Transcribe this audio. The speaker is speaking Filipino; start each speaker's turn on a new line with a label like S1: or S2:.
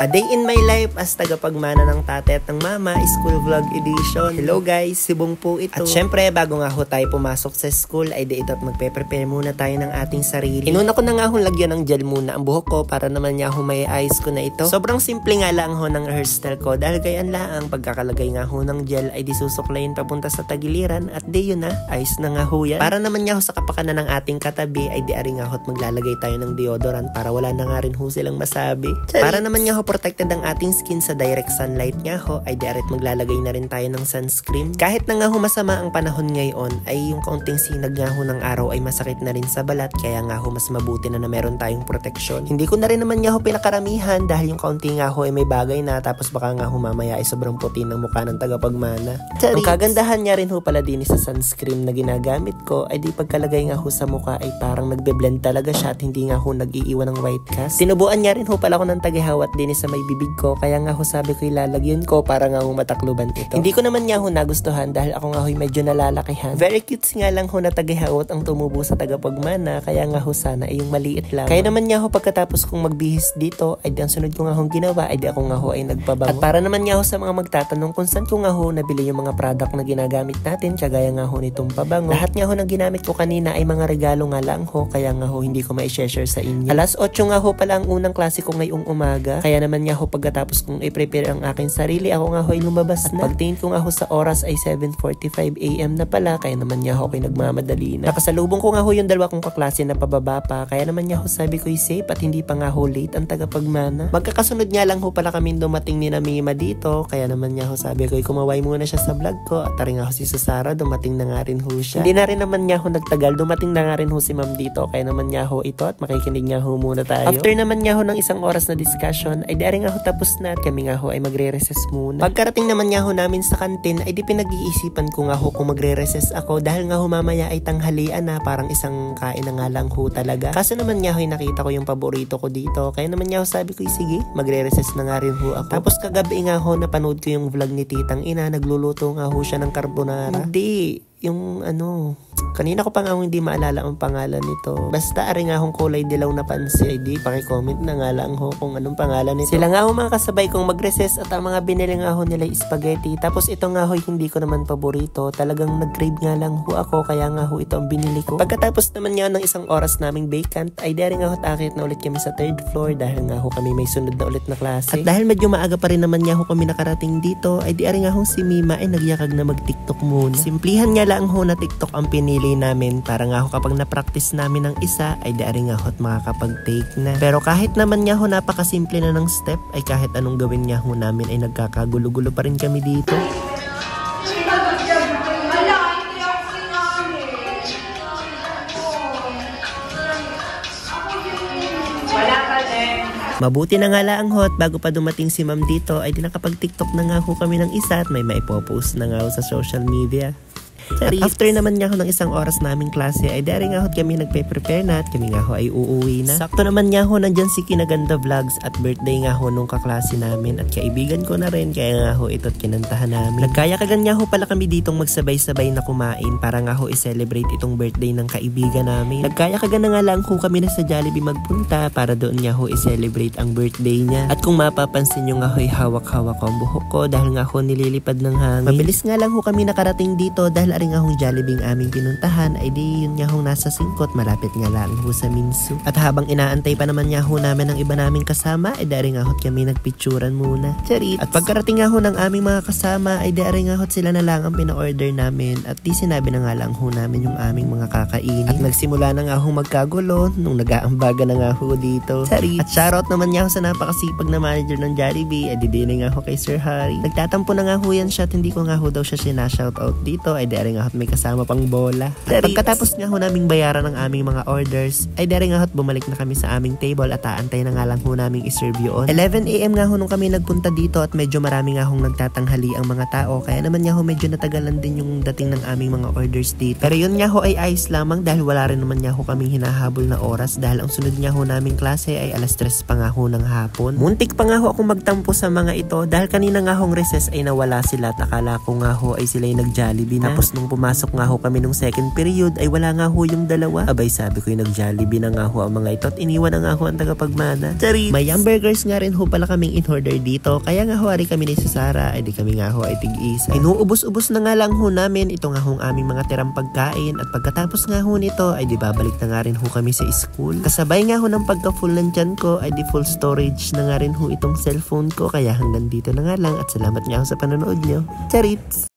S1: A Day in My Life as tagapagmana ng tate at ng mama, school vlog edition. Hello guys, si Bong po ito. At syempre, bago nga ho tayo pumasok sa school, ay di ito at magpe-prepare muna tayo ng ating sarili. Inuna ko na nga ho lagyan ng gel muna ang buhok ko para naman nga ho may ayos ko na ito. Sobrang simple nga lang ho ng hairstyle ko dahil gayan lang pagkakalagay nga ho ng gel ay di susuklayin papunta sa tagiliran at di yun na, ayos na nga ho yan. Para naman nga ho sa kapakanan ng ating katabi ay di ari nga ho at maglalagay tayo ng deodorant para wala na nga rin ho silang masabi. Para naman nga ho protected ang ating skin sa direct sunlight nga ho ay di arit maglalagay na rin tayo ng sunscreen. Kahit na nga ho masama ang panahon ngayon ay yung kaunting sinag nga ho ng araw ay masakit na rin sa balat kaya nga ho mas mabuti na meron tayong proteksyon. Hindi ko na rin naman nga ho pinakaramihan dahil yung kaunti nga ho ay may bagay na tapos baka nga ho mamaya ay sobrang puti ng mukha ng tagapagmana. Ang kagandahan niya rin ho pala din sa sunscreen na ginagamit ko ay di pagkalagay nga ho sa mukha ay parang nagbe-blend talaga siya at hindi nga ho nag-iiwan ng white cast. Tinubuan niya rin ho pala ko ng tagahawat din sa may bibig ko kaya nga ho sabi ko ilalagyan ko para nga ho matakluban ito. Hindi ko naman nga ho nagustuhan dahil ako nga ho medyo nalalakihan. Very cute nga lang ho na tagahawat ang tumubo sa tagapagmana kaya nga ho sana ay yung maliit lang. Kaya naman nga ho pagkatapos kong magbihis dito ay ang sunod ko nga ho ginawa ay di ako nga ho ay nagpabango. At para naman nga ho sa mga magtatanong kung saan ko nga ho nabili yung mga product na ginagamit natin kagaya nga ho nitong pabango. Lahat nga ho ng ginamit ko kanina ay mga regalo nga lang ho kaya nga ho hindi ko ma-share sa inyo. Alas 8 nga ho pala ang unang klase ko ngayong umaga kaya naman nga ho pagkatapos kong i-prepare ang aking sarili ako nga ho ay lumabas na. Pagtingin ko nga ho sa oras ay 7:45 AM na pala kaya naman nga ho ay nagmamadali na. Nakasalubong ko nga ho yung dalawa kong kaklase na pababa pa kaya naman nga ho sabi ko safe at hindi pa nga ho late ang tagapagmana. Magkakasunod nga lang ho pala kami dumating ni na Mima dito kaya naman nga ho sabi ko kumaway muna siya sa vlog ko at tari nga ho si Susara dumating na nga rin ho siya. Hindi na rin naman nga ho nagtagal dumating na nga rin ho si Ma'am dito kaya naman nga ho ito at makikinig nga ho muna tayo. After naman nga ho ng isang oras na discussion ay di nga ho tapos na at kami nga ho ay magre-recess muna. Pagkarating naman nga ho namin sa kantin ay di pinag-iisipan ko nga ho kung magre-recess ako dahil nga ho mamaya ay tanghalian na parang isang kain na nga lang ho talaga. Kaso naman nga ho ay nakita ko yung paborito ko dito kaya naman nga ho sabi ko sige magre-recess na nga rin ho ako. Tapos kagabi nga ho napanood ko yung vlog ni Titang Ina nagluluto nga ho siya ng carbonara. Hindi yung kanina ko pa nga hindi maalala ang pangalan nito. Basta ari nga hong kulay dilaw na pansi. Di paki-comment na nga lang ho kung anong pangalan nito. Sila nga ho mga kasabay kong mag-recess at ang mga binili nga ho nila spaghetti. Tapos ito nga ho hindi ko naman paborito. Talagang nag-crave nga lang ho ako kaya nga ho ito ang binili ko. Pagkatapos naman nga ng isang oras naming vacant ay dari nga ho akit na ulit kami sa 3rd floor dahil nga ho kami may sunod na ulit na klase. At dahil medyo maaga pa rin naman nga ho kami nakarating dito ay di ari nga ho si Mima ay nagyakag na mag-TikTok muna. Simplihan nga lang ho na TikTok ang pinili namin para nga ho kapag na-practice namin ng isa ay di ari nga ho at makakapag-take na. Pero kahit naman nga ho napakasimple na ng step ay kahit anong gawin nga ho namin ay nagkakagulo-gulo pa rin kami dito. Mabuti na nga lang ho at bago pa dumating si Ma'am dito ay di nakapag-TikTok na nga ho kami ng isa at may maipopost na nga ho sa social media. At after naman nga ho ng isang oras naming klase ay dari nga ho kami nagpe-prepare na at kami nga ho ay uuwi na. Sakto naman nga ho nandyan si Kinaganda Vlogs at birthday nga ho nung kaklase namin at kaibigan ko na rin kaya nga ho ito't kinantahan namin. Nagkayakagan nga ho pala kami ditong magsabay-sabay na kumain para nga ho i-celebrate itong birthday ng kaibigan namin. Nagkayakagan na nga lang ho kami na sa Jollibee magpunta para doon nga ho i-celebrate ang birthday niya. At kung mapapansin nyo nga ho ay hawak-hawak ko ang buhok ko dahil nga ho nililipad ng hangin. Mabilis nga lang ho kami nakarating dito dahil ari nga hong Jollibee aming pinuntahan ay di yun nga hong nasa Singkot malapit nga lang ho sa Minsu. At habang inaantay pa naman nga ho namin ang iba naming kasama ay dari nga ho kami nagpicturan muna. Charit. At pagkarating nga ho ng aming mga kasama ay dari nga ho sila na lang ang pina-order namin at di sinabi na nga lang ho namin yung aming mga kakainin. At nagsimula na nga ho magkagulo nung nag-aambaga na nga ho dito. Charit. At shoutout naman nga ho sa napakasipag na manager ng Jollibee ay di nga ho kay Sir Harry. Nagtatampo na nga ho yan siya at hindi ko nga ho daw siya sinashoutout dito ay dari nga ho may kasama pang bola. At pagkatapos nga ho naming bayaran ng aming mga orders ay dari nga ho bumalik na kami sa aming table at aantay na nga lang ho naming iserve yun. 11 AM nga ho nung kami nagpunta dito at medyo marami nga hong nagtatanghali ang mga tao kaya naman nga ho medyo natagalan din yung dating ng aming mga orders dito. Pero yun nga ho ay ayos lamang dahil wala rin naman nga ho kaming hinahabol na oras dahil ang sunod nga ho naming klase ay alas 3 pa nga ho ng hapon. Muntik pa nga ho akong magtampo sa mga ito dahil kanina nga hong recess ay nawala sila at akala ko nga ho ay sila yung nag-Jollibee na. Tapos Tapos nung pumasok nga ho kami nung second period ay wala nga ho yung dalawa. Abay sabi ko yung nag-Jollibee na nga ho ang mga ito at iniwan na nga ho ang tagapagmana. Charit! May hamburgers nga rin ho pala kaming in-order dito. Kaya nga ho ari kami ni Sara ay di kami nga ho ay tig-isa. Inuubos-ubos na nga lang ho namin ito nga ho ang aming mga tirang pagkain at pagkatapos nga ho nito ay di babalik na nga rin ho kami sa school. Kasabay nga ho ng pagka-full ng tiyan ko ay di full storage na nga rin ho itong cellphone ko kaya hanggang dito na nga lang at salamat nga ho sa panonood nyo. Charits!